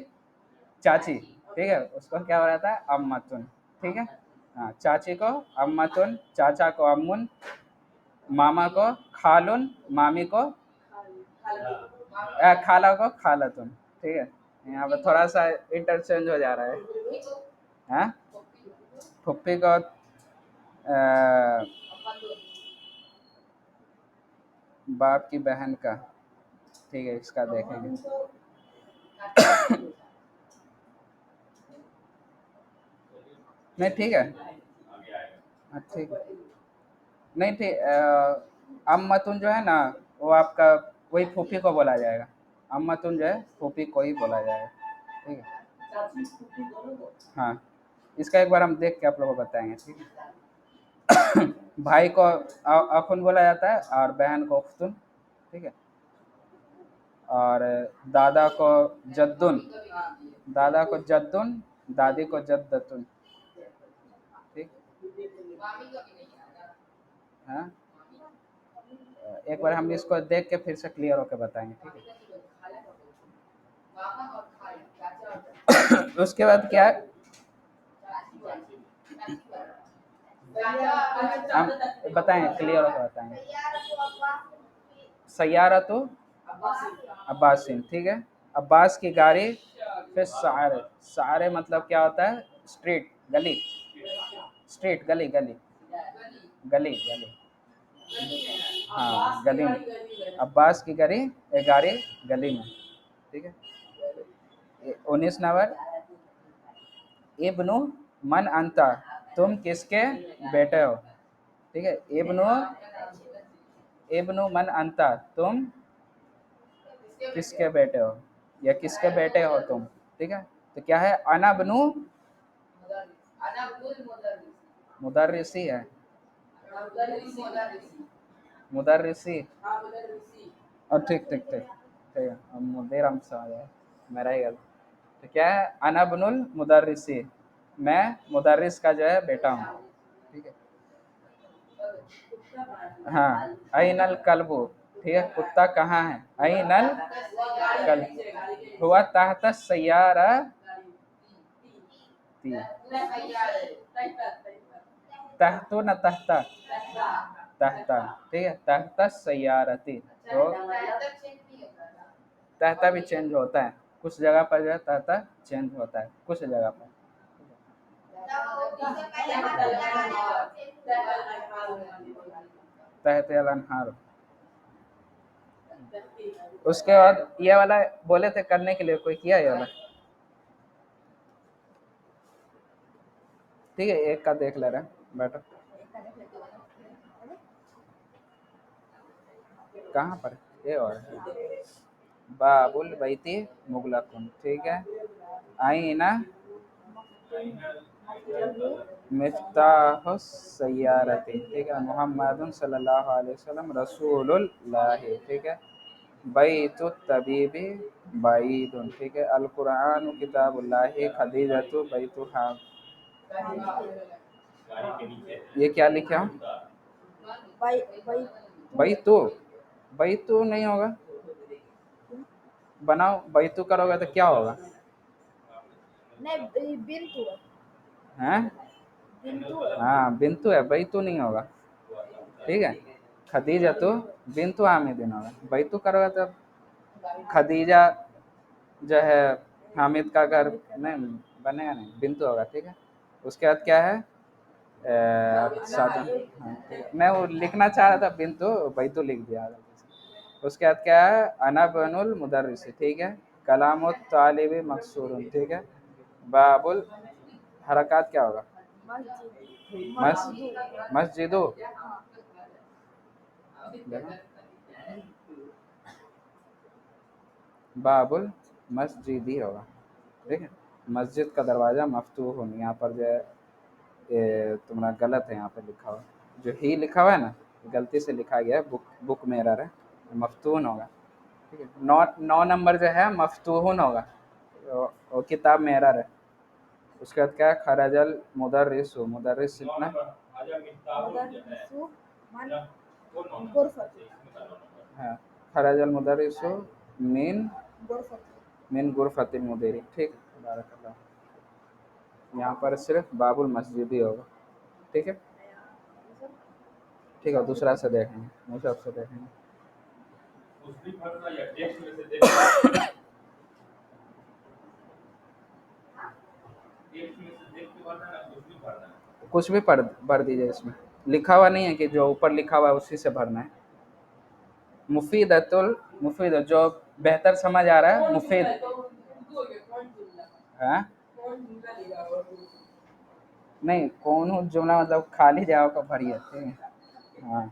चाची, ठीक है, उसको क्या बोला जाता है? अम्मतुन, ठीक है। हाँ, चाची को अम्मतुन, चाचा को अम्मुन, मामा को खालुन, मामी को खाला को खालतुन, ठीक है। यहाँ पे थोड़ा सा इंटरचेंज हो जा रहा है। हाँ, फुप्पी को बाप की बहन का, ठीक है, इसका देखेंगे। नहीं, ठीक है। हाँ, ठीक है। नहीं, ठीक, अम्मतुन जो है ना, वो आपका वही फूफी को बोला जाएगा। अम्मतुन जो है फूफी को ही बोला जाएगा, ठीक है। हाँ, इसका एक बार हम देख के आप लोगों को बताएंगे, ठीक है। भाई को अखुन बोला जाता है और बहन को उख्तुन, ठीक है। और दादा को जद्दुन, दादा को जद्दुन, दादी को जद्दतुन, ठीक। हाँ, एक बार हम इसको देख के फिर से क्लियर होकर बताएंगे, ठीक है। उसके बाद क्या है? हम बताएंगे, क्लियर होकर बताएंगे। सैयारतु अब्बासिन, ठीक है। अब्बास की गाड़ी। फिर सारे, सारे मतलब क्या होता है? स्ट्रीट, गली, स्ट्रीट, गली, गली, गली, गली। हाँ, गली में अब्बास की गाड़ी, गाड़ी गली में, ठीक है। 19 नंबर, इब्नु मन अंता, तुम किसके बेटे हो, ठीक है। इब्नु, इब्नु मन अंता, तुम किसके बेटे हो या किसके बेटे हो तुम, ठीक है। तो क्या है? अना बनु मुदर्रिसी है, मुदर्रिसी। और ठीक ठीक ठीक, ठीक है। अब मुदीर हम समझ आया, मेरा ही गलत। तो क्या है? अना बनुल मुदर्रिसी, मैं मुदर्रिस का जो है बेटा हूँ, ठीक है। हाँ, अइनल कल्बु, ठीक है, कुत्ता कहाँ है? अइनल कल्ब हुआ तहत सैयारा ती, तहतो न तहता, तहता, ठीक है, तहता सैयारती। तो तहता भी चेंज होता है, कुछ जगह पर जो है तहता चेंज होता है, कुछ जगह पर। तहत अलनहार। उसके बाद ये वाला बोले थे करने के लिए, कोई किया ये वाला? ठीक है, एक का देख ले रहे हैं, बैठो। कहाँ पर? ये और बाबुल बैती मुगलकुन, ठीक है। आईना मिफ्ताहुस सय्यारती, ठीक है। मुहम्मदुन सल्लल्लाहु अलैहि वसल्लम रसूलुल्लाह, ठीक है। बैतुत तबीबी बैदुन, ठीक है। अल कुरान किताबुल्लाह खदीजतु बैतुहा। ये क्या लिखा हूँ? बैतु, बैतु नहीं होगा, बनाओ। बैतु करोगे तो क्या होगा? नहीं, बिंतु हैं? हाँ बिंतु है, बैतु नहीं होगा, ठीक है। खदीजा तो बिंतु हामिदिन होगा। बैतु करोगे तो खदीजा जो है हामिद का घर नहीं बनेगा, नहीं, बिंतु होगा, ठीक है। उसके बाद क्या है? सादा, हाँ, ठीक है। मैं वो लिखना चाह रहा था बिंतु, बैतु लिख दिया गलती से। उसके बाद क्या है? अना बनुल मुदर्रिस, ठीक है। कलामुत तालिबी मकसूरुन, ठीक है। बाबुल हरकत क्या होगा? मस मस्जिदो, देखो, बाबुल मस्जिदी होगा, ठीक है। मस्जिद का दरवाज़ा मफ्तूह होनी, यहाँ पर जो है ये तुम्हारा गलत है, यहाँ पे लिखा हुआ जो ही लिखा हुआ है ना, गलती से लिखा गया है, बुक बुक में एरर है, मफ्तून होगा, ठीक है। 9 नंबर जो है मफ्तूहन होगा, वो किताब में एरर है। उसके बाद क्या है? खरजल मुदर्रिसु, मुदर्रिस लिखना, हाँ। खरजल मुदर्रिसु मिन मिन गुरफतिल मुदीरी, ठीक है। बारकल्लाह। यहाँ पर सिर्फ बाबुल मस्जिद ही होगा, ठीक है। ठीक है, दूसरा से देखेंगे, मुसहफ से देखेंगे। कुछ भी पढ़ भर दीजिए, इसमें लिखा हुआ नहीं है कि जो ऊपर लिखा हुआ है उसी से भरना है। मुफीदतुल, मुफीद जो बेहतर समझ आ रहा है, मुफीद है। नहीं, कौन हो जुमला मतलब खाली जगह को भरिए, ठीक है। हाँ,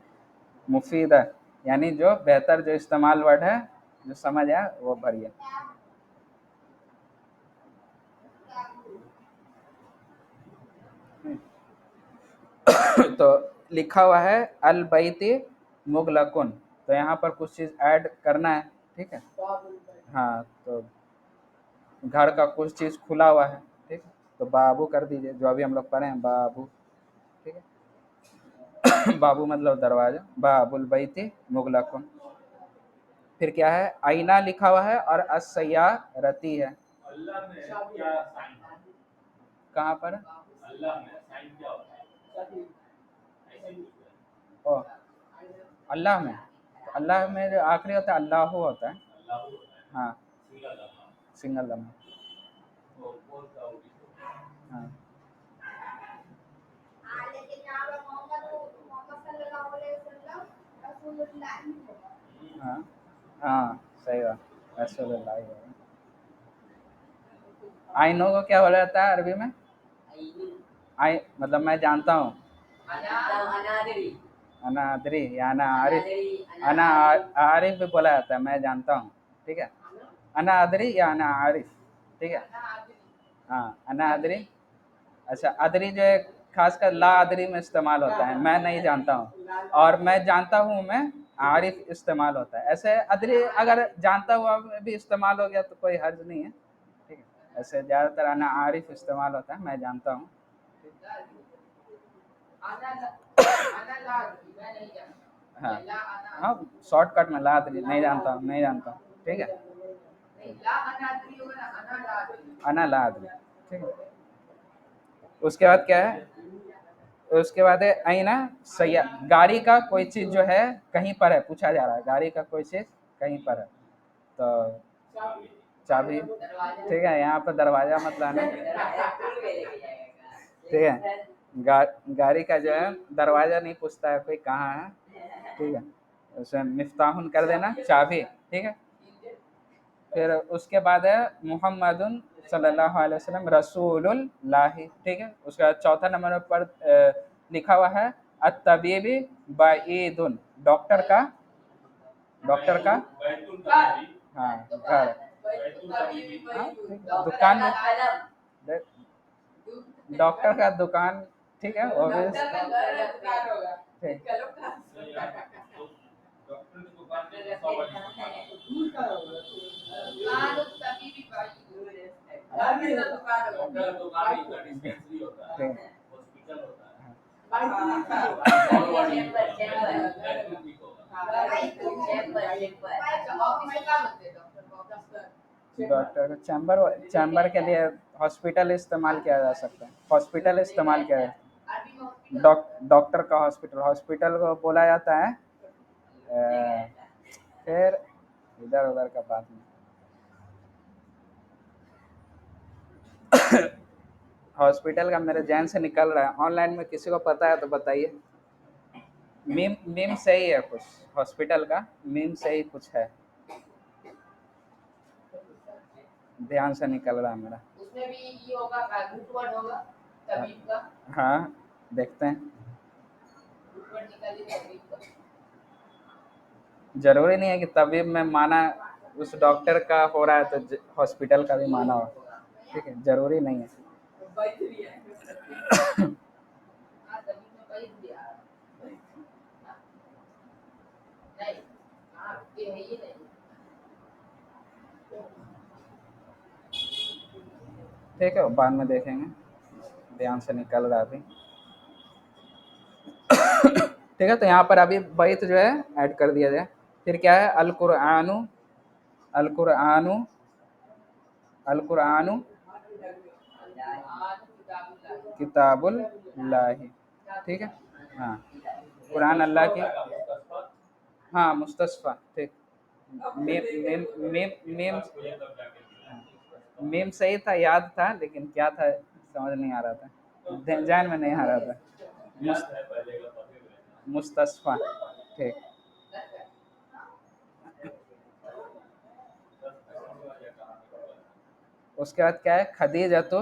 मुफीद है यानी जो बेहतर जो इस्तेमाल वर्ड है, जो समझ आया वो भरिए। तो लिखा हुआ है अल बैती मुगलकुन, तो यहाँ पर कुछ चीज़ ऐड करना है, ठीक है। हाँ, तो घर का कुछ चीज़ खुला हुआ है, ठीक है, तो बाबू कर दीजिए, जो अभी हम लोग पढ़े हैं बाबू, ठीक है। बाबू मतलब दरवाजा, बाबुल बैती मुगलकुन। फिर क्या है? आईना लिखा हुआ है और असैया रती है, कहाँ पर? ओ, अल्लाह में, अल्लाह में जो आखिरी होता है अल्लाह होता है, हाँ, सिंगल लम्हा, हाँ। हाँ हाँ, सही बात, रसूलुल्लाह। आई नो को क्या बोला जाता है अरबी में? आई मतलब मैं जानता हूँ, अना अदरी या अना आरिफ, अना आरिफ भी बोला जाता है, मैं जानता हूँ, ठीक है। अना अदरी या अना आरिफ, ठीक है। हाँ, अना अदरी। अच्छा, अदरी जो है खासकर ला अदरी में इस्तेमाल होता है, मैं नहीं जानता हूँ, और मैं जानता हूँ मैं आरिफ इस्तेमाल होता है। ऐसे अदरी अगर जानता हुआ भी इस्तेमाल हो गया तो कोई हर्ज नहीं है, ठीक है। ऐसे ज़्यादातर अना आरिफ इस्तेमाल होता है, मैं जानता हूँ। हाँ हाँ, शॉर्टकट में ला अदरी, नहीं जानता हूँ, नहीं जानता हूँ, ठीक है। अना ला अदरी, ठीक है। उसके बाद क्या है? उसके बाद है आईना सैया, गाड़ी का कोई चीज जो है कहीं पर है, पूछा जा रहा है गाड़ी का कोई चीज कहीं पर है, तो चाबी, ठीक है। यहाँ पर दरवाजा मत लाना, ठीक है। गाड़ी का जो है दरवाजा नहीं पूछता है कोई कहाँ है, ठीक है। उसे मिफ्ताहुन कर देना, चाबी, ठीक है। फिर उसके बाद है मुहम्मदुन सल्लल्लाहु अलैहि वसल्लम रसूलुल्लाह, ठीक है। उसके बाद चौथा नंबर पर लिखा हुआ है अत-तबीबी बाईदुन, डॉक्टर का, डॉक्टर का, हाँ घर, हाँ ठीक है, दुकान में डॉक्टर का दुकान, ठीक है वो भी ठीक। ठीक। डॉक्टर चैम्बर, चैम्बर के लिए हॉस्पिटल इस्तेमाल किया जा सकता है, हॉस्पिटल इस्तेमाल किया जाता है, डॉक्टर का हॉस्पिटल, हॉस्पिटल को बोला जाता है फिर इधर उधर का बात नहीं। हॉस्पिटल का मेरे जहन से निकल रहा है, ऑनलाइन में किसी को पता है तो बताइए। मीम मीम सही है कुछ, हॉस्पिटल का मीम सही कुछ है, ध्यान से निकल रहा है मेरा। उसमें भी ये होगा, रूट वर्ड होगा तबीब का। हाँ देखते हैं, रूट वर्ड निकालिए तबीब का। जरूरी नहीं है कि तबीब में माना उस डॉक्टर का हो रहा है तो हॉस्पिटल का भी माना हो, ठीक है, जरूरी नहीं है। ठीक है बाद में देखेंगे, ध्यान से निकल रहा अभी। ठीक है, तो यहाँ पर अभी बैत जो है ऐड कर दिया जाए। फिर क्या है, अल कुरानु, अल कुरानु, अल कुरानु किताबुल लाही, ठीक है। हाँ कुरान अल्लाह की, हाँ मुस्तस्फा, ठीक। Meme meme meme meme meme सही था, याद था, लेकिन क्या था समझ नहीं आ रहा था, ध्यान में नहीं आ रहा था। मुस्तस्फा, ठीक। उसके बाद क्या है, खदीजतु,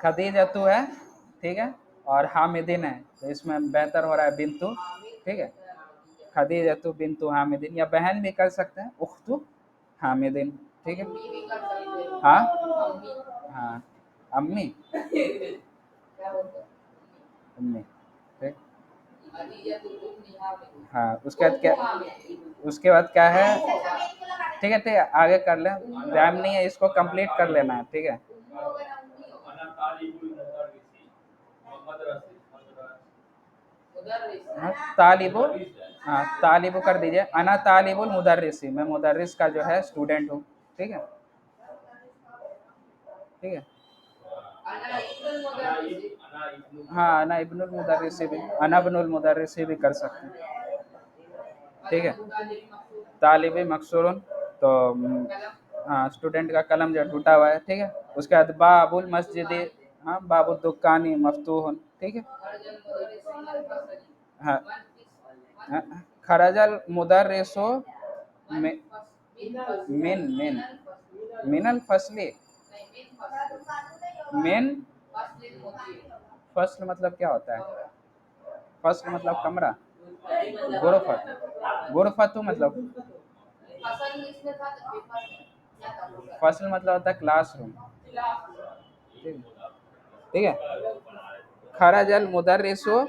खदीजतु है, ठीक है, और हामिदिन है, तो इसमें बेहतर हो रहा है बिंतु, ठीक है। खदीजतु बिंतु हामिदिन, या बहन भी कर सकते हैं, उख्तु हामिदिन, ठीक है। हाँ हाँ अम्मी, अम्मी, ठीक। हाँ उसके बाद क्या, उसके बाद क्या है, ठीक है, ठीक है आगे कर ले, टाइम नहीं है, इसको कंप्लीट कर लेना है, ठीक है। हाँ तालिबु, हाँ तालिबु कर दीजिए, अना तालिबुल मुदर्रिसी, मैं मुदर्रिस का जो है स्टूडेंट हूँ, ठीक है, ठीक है। हाँ अना इब्नुल मुदर्रिसी भी, अना इब्नुल मुदर्रिसी भी कर सकते हैं, ठीक है। तालिबी मकसूरन, तो हाँ स्टूडेंट का कलम जो टूटा हुआ है, ठीक है। उसके बाद बाबुल मस्जिदी, हाँ बाबुल दुकानी मफ्तूहन, ठीक है। हाँ हाँ, खरजल मुदर्रिसो मिन मिन मिन मिनल फसली, मिन फसल मतलब क्या होता है, फसल मतलब कमरा, गुरफत, गुरफतु मतलब, फसल मतलब होता है क्लासरूम, ठीक है, ठीक है। खरजल मुदर्रिसु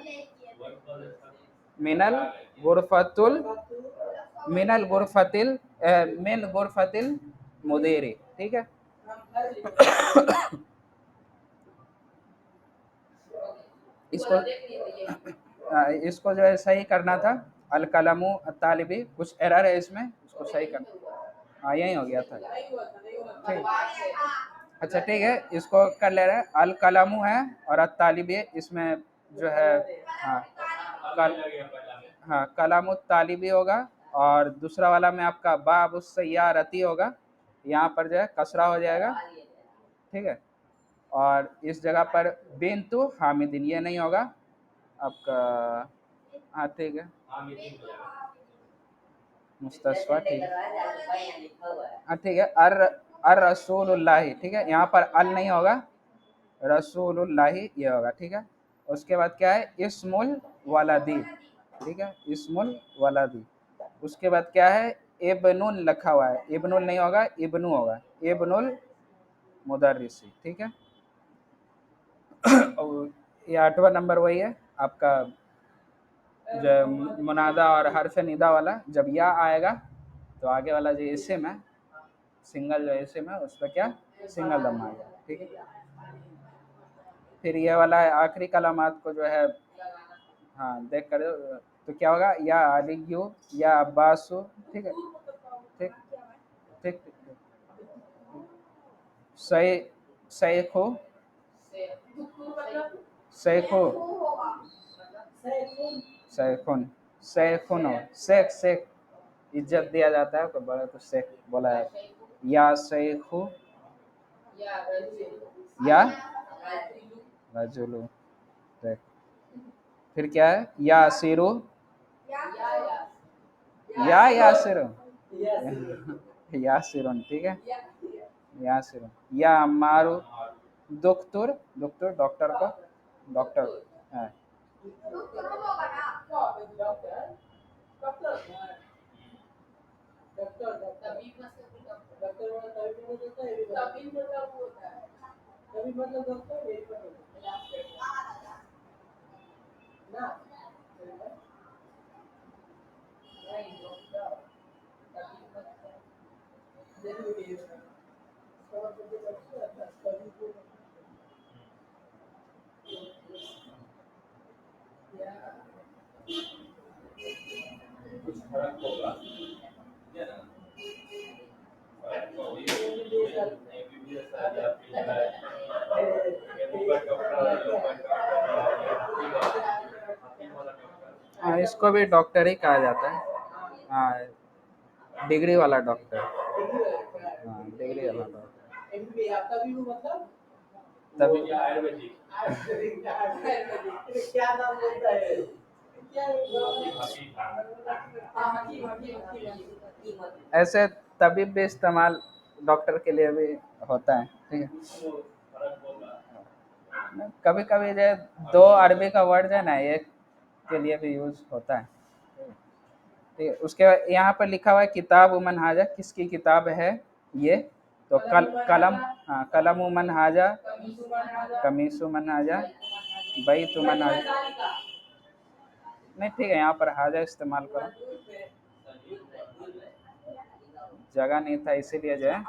मिनल गुरफतुल, मिनल गुरफतिल, मिन गुरफतिल मुदीरी, ठीक है। इसको इसको जो है सही करना था, अल कलमु तालिबी, कुछ एरर है इसमें, इसको सही करना। हाँ यही हो गया था, ठीक। अच्छा ठीक है, इसको कर ले रहे हैं, अल कलमु है और अल तालिबी है, इसमें जो है हाँ कल, हाँ कलाम तालिबी होगा, और दूसरा वाला में आपका बाब सैयारती होगा, यहाँ पर जो है कसरा हो जाएगा, ठीक है। और इस जगह पर बिन्तु हामिदिन ये नहीं होगा आपका, हाँ ठीक है, मुस्तस्फा, ठीक है, हाँ ठीक है। अर अर रसूलुल्लाही, ठीक है, यहाँ पर अल नहीं होगा, रसूलुल्लाही ये होगा, ठीक है। उसके बाद क्या है, इस्मुल वलदी, ठीक है, इस्मुल वलदी। उसके बाद क्या है, इब्नुल लिखा हुआ है, इब्नुल नहीं होगा, इब्नु होगा, इब्नुल मुदर्रिसी, ठीक है। और ये 8वां नंबर वही है आपका, जो मुनादा और हर्फ निदा वाला, जब या आएगा तो आगे वाला जो इस्म है, सिंगल जो इस्म है उस पर क्या, सिंगल दम आ जाए, ठीक है। फिर ये वाला है आखिरी कलामात को जो है, हाँ देख कर, तो क्या होगा, या अलियु, या अब्बासु, ठीक है, ठीक ठीक, सही, सैखो, सैखो, सैखुन, सैखुन, शेख, शेख इज्जत दिया जाता है, कोई बड़ा तो शेख बोला जाता है। या सैखु, या रजुलु, शेख। फिर क्या है, या सिरु, या यासिर, यासिरुन, ठीक है, यासिरुन, या अम्मारु, दुक्तुर, दुक्तुर डॉक्टर को, डॉक्टर, हाँ। हाँ, इसको भी डॉक्टर ही कहा जाता है, हाँ, डिग्री वाला डॉक्टर, हाँ डिग्री वाला डॉक्टर, तभी ऐसे तबीब भी इस्तेमाल डॉक्टर के लिए भी होता है, ठीक है। कभी कभी जो दो अरबी का वर्ड है ना, एक के लिए भी यूज होता है, ठीक है। उसके बाद यहाँ पर लिखा हुआ है किताब उमन हाजा, किसकी किताब है ये, तो कलम, हाँ कलम उमन हाजा, कमीस उमन हाजा, बैत उमन हाजा, नहीं ठीक है, यहाँ पर हाजा इस्तेमाल करो, जगह नहीं था इसीलिए जो है,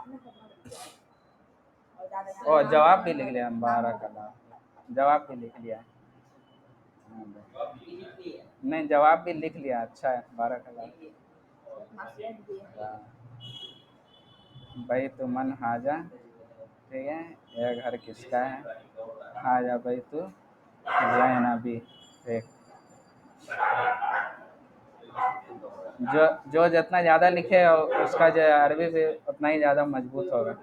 और जवाब भी लिख लिया, बारह, जवाब भी लिख लिया, नहीं जवाब भी लिख लिया, अच्छा है, 12 भाई तो मन हाजा, ठीक है, यह घर किसका है, हाजा भाई तो जैना भी, ठीक। जो जितना ज़्यादा लिखे उसका जो अरबी भी उतना ही ज़्यादा मजबूत होगा।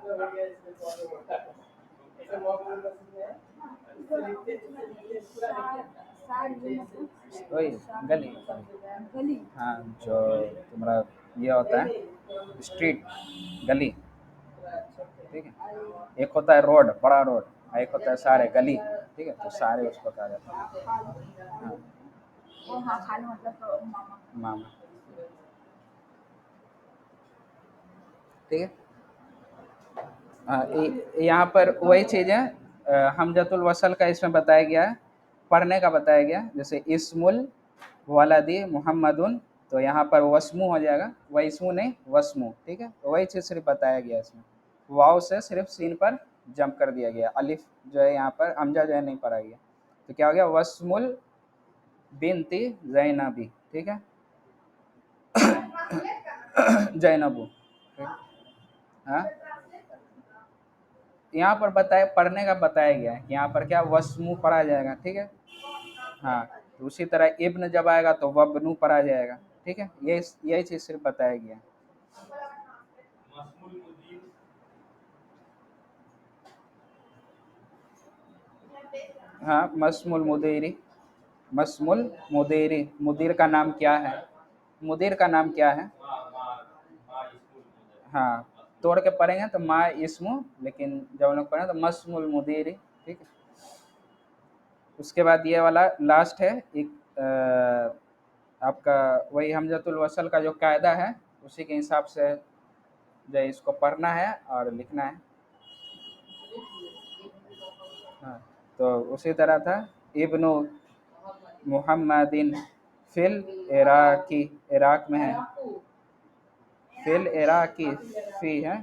वही गली, हाँ जो तुम्हारा ये होता है स्ट्रीट, गली, ठीक है। एक होता है रोड, बड़ा रोड, एक होता है सारे गली, ठीक है, तो सारे उसको कहा जाता है, हाँ मामा, ठीक है। यहाँ पर वही चीज़ है, हमजतुल वसल का इसमें बताया गया है, पढ़ने का बताया गया, जैसे इस्मुल वलदी मुहम्मदुन, तो यहाँ पर वस्मु हो जाएगा, वस्मु नहीं वस्मु, ठीक है, तो वही चीज़ सिर्फ बताया गया इसमें, वाव से सिर्फ सीन पर जंप कर दिया गया, अलिफ जो है यहाँ पर हमजा जो है नहीं पढ़ा गया, तो क्या हो गया, वस्मुल बिनती जैनबी, ठीक है, जैनबू, हाँ यहाँ पर बताया, पढ़ने का बताया गया है कि यहाँ पर क्या वस्मु पढ़ा जाएगा, ठीक है, हाँ, तो उसी तरह इब्न जब आएगा तो वब्नु पढ़ा जाएगा, ठीक है, यही चीज़ सिर्फ बताया गया है। हाँ मस्मुल मुदीरी, मस्मुल मुदीरी, मुदीर का नाम क्या है, मुदीर का नाम क्या है, हाँ तोड़ के पढ़ेंगे तो मा इस्मु, लेकिन जब हम लोग पढ़ें तो मस्मुल मुदीरी, ठीक है। उसके बाद ये वाला लास्ट है एक, आपका वही हमजतुल वसल का जो कायदा है उसी के हिसाब से जो है इसको पढ़ना है और लिखना है। हाँ, तो उसी तरह था इब्नु मुहम्मदिन फिल इराकी, इराक में है, फिल इराकी फी है,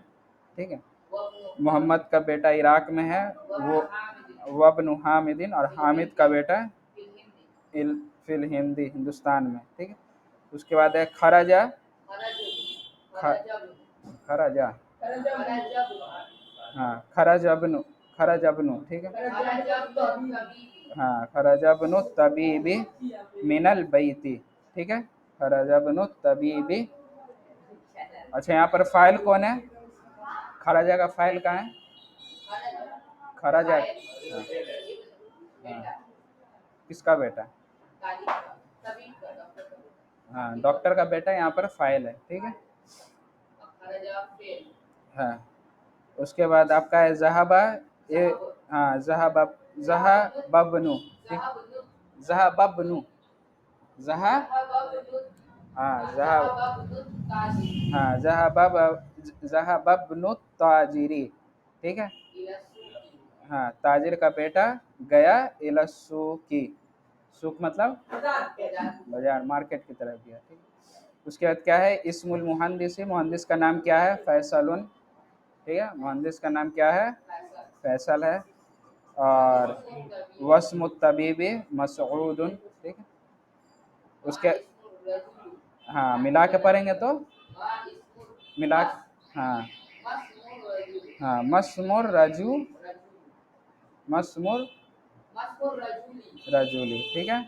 ठीक है। मोहम्मद का बेटा इराक में है, वो वब्नु हामिदिन, और हामिद का बेटा फिल हिंदी, हिंदुस्तान में, ठीक है। उसके बाद है खराजा, खराजा, हाँ खराजबनु, खराजबनु, ठीक है। हाँ खराजबनु तबीबी मिनल बैती, ठीक है। खराजबनु तबीबी। अच्छा यहाँ पर फाइल कौन है? खराजा का फाइल कहाँ है? खराजा, हाँ, हाँ, किसका बेटा? हाँ डॉक्टर का बेटा यहाँ पर फाइल है, ठीक है। हाँ उसके बाद आपका है जहाबा, ये, हाँ जहाबा, जहाबबनु, ठीक, जहाबबनु, जहा, हाँ हाँ जहाबबनु ताजिरी, ठीक है। हाँ ताजिर का बेटा गया इलसूकी, सूक मतलब बाजार, मार्केट की तरफ गया, ठीक है। उसके बाद क्या है इस्मुल मुहंदिस, मुहंदिस का नाम क्या है? फैसलुन, ठीक है। मुहंदिस का नाम क्या है? फैसल है। और वस्मुत तबीबी मसऊदुन, ठीक है। उसके, हाँ मिला के पढ़ेंगे तो मिला, हाँ हाँ मस्मुर रजू, मस्मुर रजूली, ठीक है।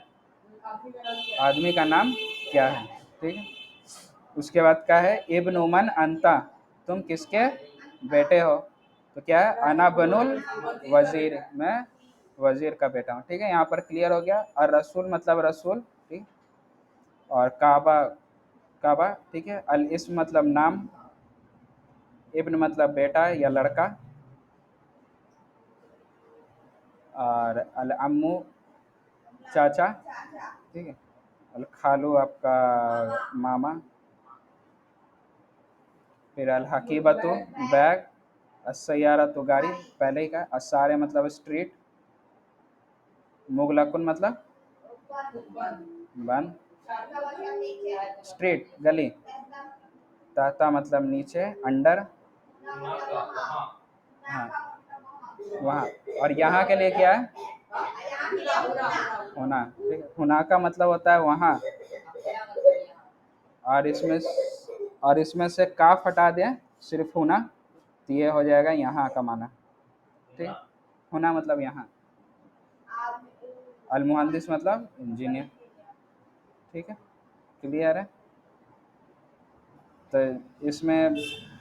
आदमी का नाम क्या है, ठीक है। उसके बाद क्या है इब्न उमन अंता, तुम किसके बेटे हो? तो क्या है अना बनुल वजीर, मैं वजीर का बेटा हूँ, ठीक है। यहाँ पर क्लियर हो गया। और रसूल मतलब रसूल, ठीक। और काबा, काबा, ठीक है। अल इस्म मतलब नाम, इब्न मतलब बेटा या लड़का, और अल अम्मू चाचा, ठीक है। अल खालू आपका मामा, फिर अल हकीबतु बैग, अस्सयारा तो गाड़ी पहले ही का, असारे मतलब स्ट्रीट, मुगलकुन मतलब बंद, स्ट्रीट गली, ताता मतलब नीचे, अंडर, हाँ वहाँ। और यहाँ के लिए क्या है? होना, ठीक है। हुना का मतलब होता है वहाँ, और इसमें से काफ हटा दें, सिर्फ हुना, तो ये हो जाएगा यहाँ का माना, ठीक। हुना मतलब यहाँ, अल मुहंदिस मतलब इंजीनियर, ठीक है। क्लियर है? तो इसमें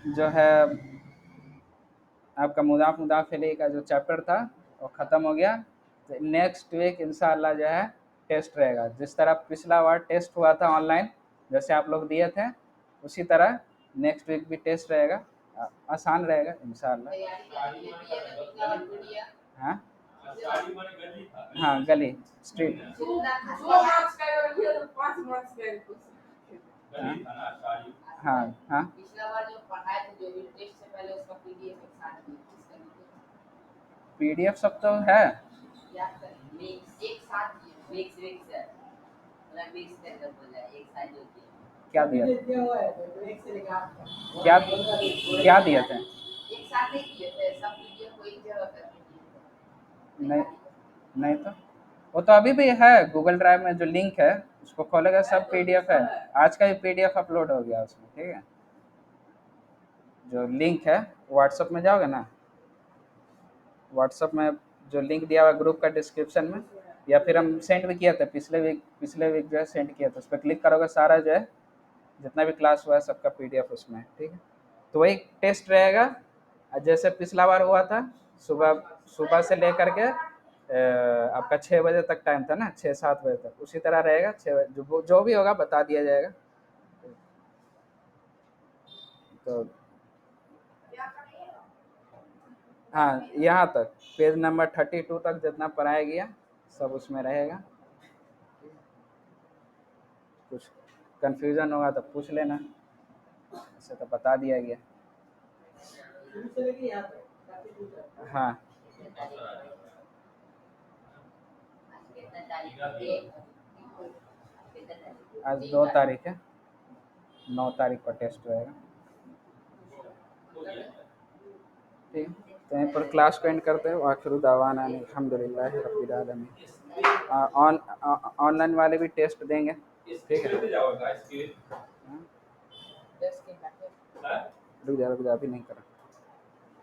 जो है आपका मुदाफ मुदाफ इलैहि का जो चैप्टर था वो ख़त्म हो गया। तो नेक्स्ट वीक इंशाल्लाह जो है टेस्ट रहेगा, जिस तरह पिछला बार टेस्ट हुआ था ऑनलाइन, जैसे आप लोग दिए थे, उसी तरह नेक्स्ट वीक भी टेस्ट रहेगा। आसान रहेगा इंशाल्लाह। हाँ हाँ गली, स्ट्रीट, हाँ हाँ पीडीएफ सब तो है। क्या दिया क्या क्या दिए थे? नहीं, नहीं तो वो तो अभी भी है गूगल ड्राइव में, जो लिंक है उसको खोलेगा सब पीडीएफ है। आज का भी पीडीएफ अपलोड हो गया उसमें, ठीक है। जो लिंक है व्हाट्सएप में जाओगे ना, व्हाट्सएप में जो लिंक दिया हुआ ग्रुप का डिस्क्रिप्शन में, या फिर हम सेंड भी किया था पिछले वीक जो है सेंड किया था, उस पर क्लिक करोगे सारा जो है जितना भी क्लास हुआ है सबका पीडीएफ उसमें है, ठीक है। तो वही टेस्ट रहेगा, जैसे पिछला बार हुआ था, सुबह सुबह से लेकर के आपका 6 बजे तक टाइम था ना, 6-7 बजे तक, उसी तरह रहेगा। 6 बजे जो भी होगा बता दिया जाएगा। तो हाँ यहाँ तक पेज नंबर 32 तक जितना पढ़ाया गया सब उसमें रहेगा। कुछ कन्फ्यूज़न होगा तो पूछ लेना। इसे तो बता दिया गया। हाँ आज 2 तारीख है, 9 तारीख को टेस्ट रहेगा। ठीक, तो यहीं पर क्लास को एंड करते हैं। आखिर दावाना अल्हम्दुलिल्लाहि रब्बिल आलमीन। ऑनलाइन वाले भी टेस्ट देंगे, ठीक है। हाँ? रुक जा अभी नहीं करा।